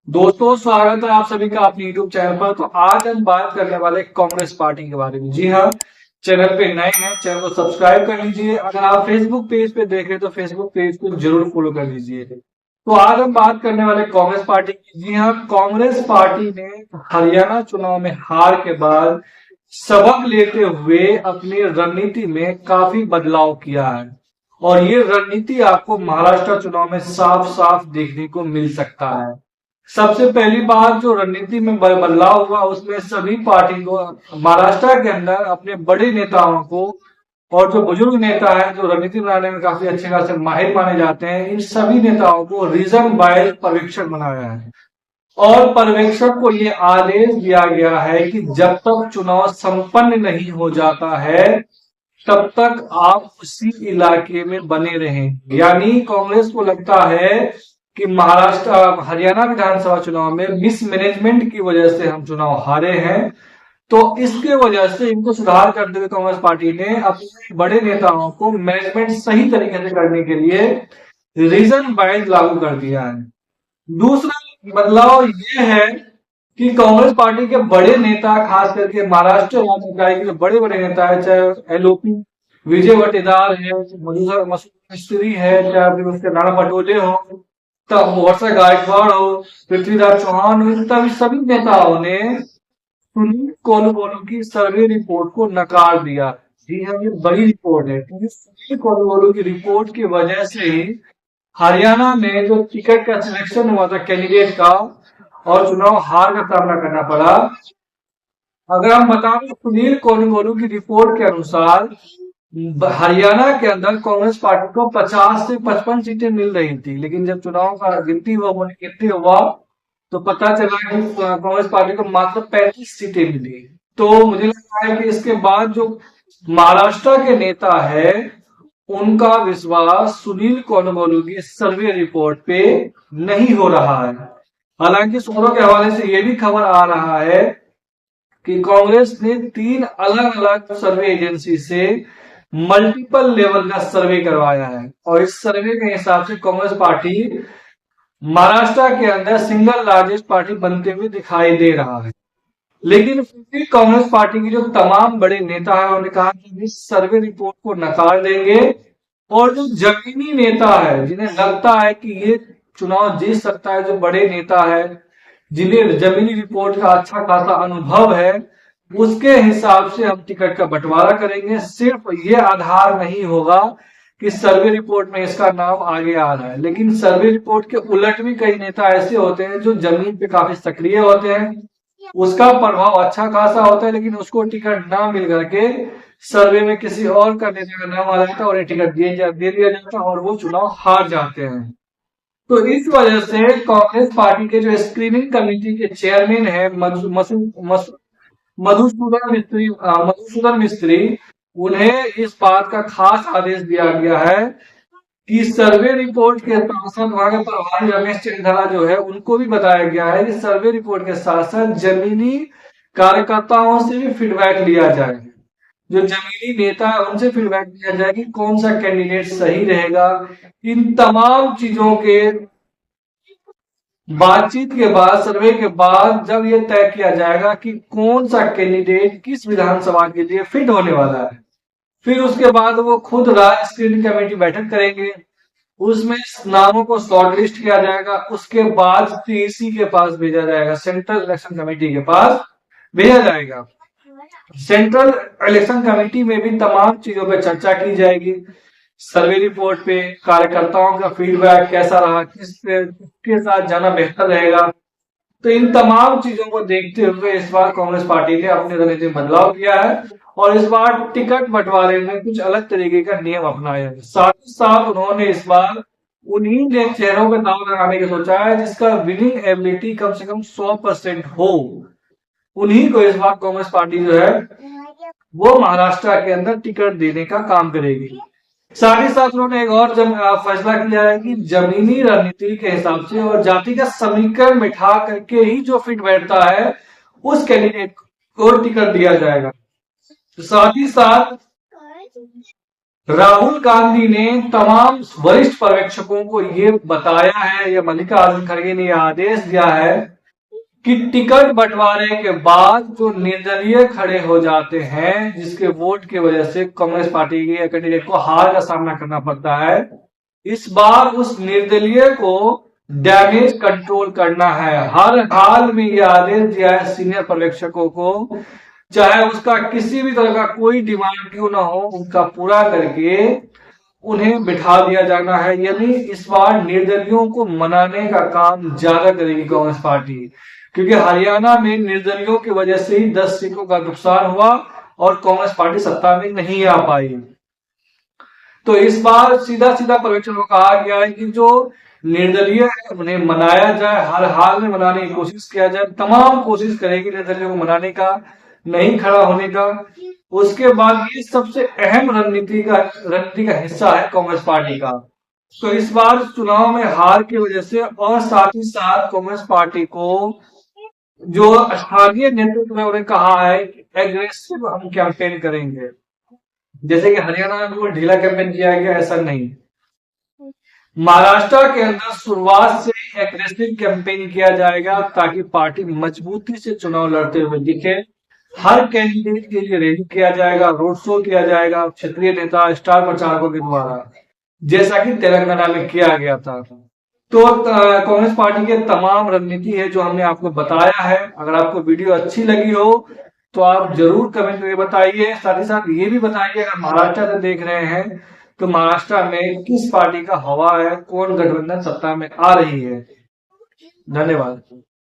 दोस्तों, स्वागत है आप सभी का अपने YouTube चैनल पर। तो आज हम बात करने वाले कांग्रेस पार्टी के बारे में। जी हाँ, चैनल पे नए हैं, चैनल को सब्सक्राइब कर लीजिए। अगर आप फेसबुक पेज पे देख रहे हैं तो फेसबुक पेज को जरूर फॉलो कर लीजिए। तो आज हम बात करने वाले कांग्रेस पार्टी की। जी हाँ, कांग्रेस पार्टी ने हरियाणा चुनाव में हार के बाद सबक लेते हुए अपनी रणनीति में काफी बदलाव किया है, और ये रणनीति आपको महाराष्ट्र चुनाव में साफ साफ देखने को मिल सकता है। सबसे पहली बात, जो रणनीति में बदलाव हुआ उसमें सभी पार्टी को महाराष्ट्र के अंदर अपने बड़े नेताओं को, और जो बुजुर्ग नेता है जो रणनीति बनाने में काफी अच्छे खासे माहिर माने जाते हैं, इन सभी नेताओं को रीजन वाइज पर्यवेक्षक बनाया है। और पर्यवेक्षक को ये आदेश दिया गया है कि जब तक चुनाव संपन्न नहीं हो जाता है तब तक आप उसी इलाके में बने रहें। यानी कांग्रेस को लगता है कि महाराष्ट्र हरियाणा विधानसभा चुनाव में मिसमैनेजमेंट की वजह से हम चुनाव हारे हैं, तो इसके वजह से इनको सुधार करते हुए कांग्रेस पार्टी ने अपने बड़े नेताओं को मैनेजमेंट सही तरीके से करने के लिए रीजन वाइज लागू कर दिया है। दूसरा बदलाव ये है कि कांग्रेस पार्टी के बड़े नेता, खास करके महाराष्ट्र राज्य इकाई के बड़े बड़े नेता है, चाहे एलओपी विजय वटेदार है, मसूद मिस्त्री है, चाहे फिर उसके नाना पटोले हो, तब वर्षा गायकवाड़ हो, पृथ्वीराज चौहान हो, तब सभी नेताओं ने सुनील कोलुगोलू की सर्वे रिपोर्ट को नकार दिया। जी हाँ, ये बड़ी रिपोर्ट है, क्योंकि सुनील कोलुगोलू की रिपोर्ट की वजह से ही हरियाणा में जो टिकट का सिलेक्शन हुआ था कैंडिडेट का, और चुनाव हार का सामना करना पड़ा। अगर हम बताएं तो सुनील कोलुगोलू की रिपोर्ट के अनुसार हरियाणा के अंदर कांग्रेस पार्टी को 50 से 55 सीटें मिल रही थी, लेकिन जब चुनाव का गिनती हुआ तो पता चला कि कांग्रेस पार्टी को मात्र 35 सीटें मिली। तो मुझे लगता है कि इसके बाद जो महाराष्ट्र के नेता है उनका विश्वास सुनील कोलुगोलू की सर्वे रिपोर्ट पे नहीं हो रहा है। हालांकि सूत्रों के हवाले से यह भी खबर आ रहा है कि कांग्रेस ने 3 अलग अलग सर्वे एजेंसी से मल्टीपल लेवल का सर्वे करवाया है, और इस सर्वे के हिसाब से कांग्रेस पार्टी महाराष्ट्र के अंदर सिंगल लार्जेस्ट पार्टी बनते हुए दिखाई दे रहा है। लेकिन फिर भी कांग्रेस पार्टी के जो तमाम बड़े नेता है उन्होंने कहा कि इस सर्वे रिपोर्ट को नकार देंगे, और जो जमीनी नेता है जिन्हें लगता है कि ये चुनाव जीत सकता है, जो बड़े नेता है जिन्हें जमीनी रिपोर्ट का अच्छा खासा अनुभव है, उसके हिसाब से हम टिकट का बंटवारा करेंगे। सिर्फ ये आधार नहीं होगा कि सर्वे रिपोर्ट में इसका नाम आगे आ रहा है, लेकिन सर्वे रिपोर्ट के उलट भी कई नेता ऐसे होते हैं जो जमीन पे काफी सक्रिय होते हैं, उसका प्रभाव अच्छा खासा होता है, लेकिन उसको टिकट ना मिल करके सर्वे में किसी और का नेता का नाम आ जाता है और टिकट दे दिया जाता है और वो चुनाव हार जाते हैं। तो इस वजह से कांग्रेस पार्टी के जो स्क्रीनिंग कमेटी के चेयरमैन है मधुसूदन मिस्त्री, उन्हें इस बात का खास आदेश दिया गया है कि सर्वे रिपोर्ट के साथ साथ वहां के प्रभारी रमेश चंद्रा जो है उनको भी बताया गया है कि सर्वे रिपोर्ट के साथ साथ जमीनी कार्यकर्ताओं से भी फीडबैक लिया जाए। जो जमीनी नेता है उनसे फीडबैक लिया जाए कि कौन सा कैंडिडेट सही रहेगा। इन तमाम चीजों के बातचीत के बाद, सर्वे के बाद जब ये तय किया जाएगा कि कौन सा कैंडिडेट किस विधानसभा के लिए फिट होने वाला है, फिर उसके बाद वो खुद राज्य स्क्रीनिंग कमेटी बैठक करेंगे, उसमें नामों को शॉर्ट लिस्ट किया जाएगा, उसके बाद सीईसी के पास भेजा जाएगा, सेंट्रल इलेक्शन कमेटी के पास भेजा जाएगा। सेंट्रल इलेक्शन कमेटी में भी तमाम चीजों पर चर्चा की जाएगी। सर्वे रिपोर्ट पे कार्यकर्ताओं का फीडबैक कैसा रहा, किसके साथ जाना बेहतर रहेगा। तो इन तमाम चीजों को देखते हुए इस बार कांग्रेस पार्टी ने अपने रणनीति में बदलाव किया है, और इस बार टिकट बंटवारे में कुछ अलग तरीके का नियम अपनाया है। साथ ही साथ उन्होंने इस बार उन्हीं चेहरों पर दाव लगाने का सोचा है जिसका विनिंग एबिलिटी कम से कम 100% हो। उन्हीं को इस बार कांग्रेस पार्टी जो है वो महाराष्ट्र के अंदर टिकट देने का काम करेगी। साथ ही साथ उन्होंने एक और फैसला किया है कि जमीनी रणनीति के हिसाब से और जातिगत समीकरण बिठा करके ही जो फिट बैठता है उस कैंडिडेट को टिकट दिया जाएगा। साथ ही साथ राहुल गांधी ने तमाम वरिष्ठ पर्यवेक्षकों को ये बताया है, या मल्लिकार्जुन खड़गे ने यह आदेश दिया है कि टिकट बंटवारे के बाद जो निर्दलीय खड़े हो जाते हैं, जिसके वोट की वजह से कांग्रेस पार्टी के कैंडिडेट को हार का सामना करना पड़ता है, इस बार उस निर्दलीय को डैमेज कंट्रोल करना है। हर हाल में यह आदेश दिया है सीनियर पर्यवेक्षकों को, चाहे उसका किसी भी तरह का कोई डिमांड क्यों ना हो, उनका पूरा करके उन्हें बिठा दिया जाना है। यानी इस बार निर्दलियों को मनाने का काम ज्यादा करेगी कांग्रेस पार्टी, क्योंकि हरियाणा में निर्दलियों की वजह से ही 10 सीटों का नुकसान हुआ और कांग्रेस पार्टी सत्ता में नहीं आ पाई। तो इस बार सीधा सीधा पर्यवेक्षकों को कहा गया है कि जो निर्दलीय है उन्हें मनाया जाए, हर हाल में मनाने की कोशिश किया जाए। तमाम कोशिश करेगी निर्दलियों को मनाने का, नहीं खड़ा होने का। उसके बाद ये सबसे अहम रणनीति का हिस्सा है कांग्रेस पार्टी का। तो इस बार चुनाव में हार की वजह से और साथ ही साथ कांग्रेस पार्टी को जो स्थानीय नेतृत्व में उन्हें कहा है एग्रेसिव हम कैंपेन करेंगे, जैसे कि हरियाणा में बिल्कुल ढीला कैंपेन किया गया, ऐसा नहीं। महाराष्ट्र के अंदर शुरुआत से एग्रेसिव कैंपेन किया जाएगा ताकि पार्टी मजबूती से चुनाव लड़ते हुए दिखे। हर कैंडिडेट के लिए रैली किया जाएगा, रोड शो किया जाएगा क्षेत्रीय नेता स्टार प्रचारकों के द्वारा, जैसा कि तेलंगाना में किया गया था। तो कांग्रेस पार्टी के तमाम रणनीति है जो हमने आपको बताया है। अगर आपको वीडियो अच्छी लगी हो तो आप जरूर कमेंट करके बताइए। साथ ही साथ ये भी बताइए अगर महाराष्ट्र से देख रहे हैं तो महाराष्ट्र में किस पार्टी का हवा है, कौन गठबंधन सत्ता में आ रही है। धन्यवाद।